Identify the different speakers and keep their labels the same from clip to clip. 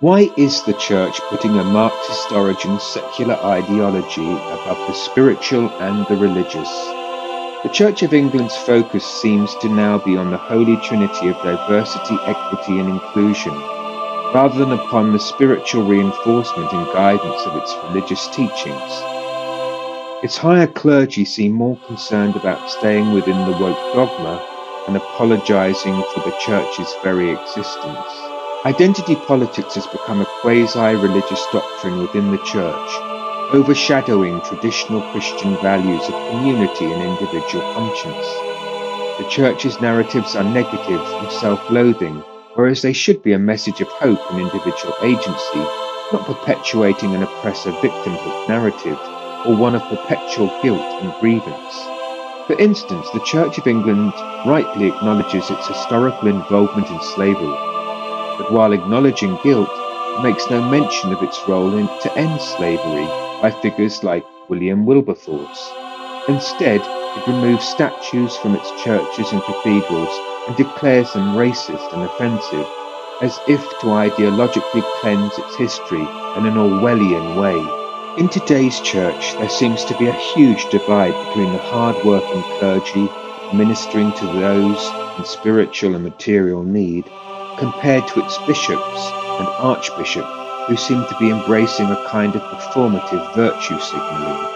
Speaker 1: Why is the Church putting a Marxist origin secular ideology above the spiritual and the religious? The Church of England's focus seems to now be on the holy trinity of diversity, equity, and inclusion, rather than upon the spiritual reinforcement and guidance of its religious teachings. Its higher clergy seem more concerned about staying within the woke dogma and apologizing for the Church's very existence. Identity politics has become a quasi-religious doctrine within the Church, overshadowing traditional Christian values of community and individual conscience. The Church's narratives are negative and self-loathing, whereas they should be a message of hope and individual agency, not perpetuating an oppressor victimhood narrative, or one of perpetual guilt and grievance. For instance, the Church of England rightly acknowledges its historical involvement in slavery, but while acknowledging guilt, it makes no mention of its role to end slavery by figures like William Wilberforce. Instead, it removes statues from its churches and cathedrals and declares them racist and offensive, as if to ideologically cleanse its history in an Orwellian way. In today's church, there seems to be a huge divide between the hard-working clergy ministering to those in spiritual and material need, compared to its bishops and archbishop, who seem to be embracing a kind of performative virtue signaling,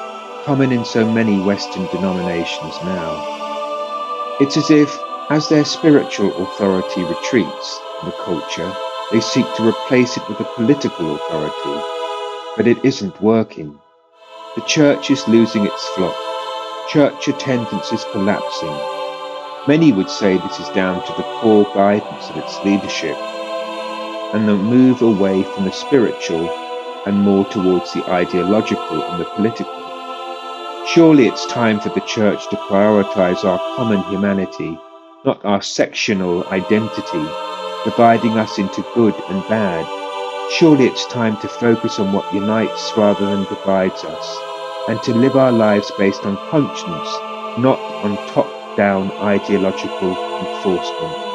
Speaker 1: common in so many Western denominations now. It's as if, as their spiritual authority retreats in the culture, they seek to replace it with a political authority. But it isn't working. The Church is losing its flock. Church attendance is collapsing. Many would say this is down to the poor guidance of its leadership, and the move away from the spiritual and more towards the ideological and the political. Surely it's time for the Church to prioritize our common humanity, not our sectional identity, dividing us into good and bad. Surely it's time to focus on what unites rather than divides us, and to live our lives based on conscience, not on top-down ideological enforcement.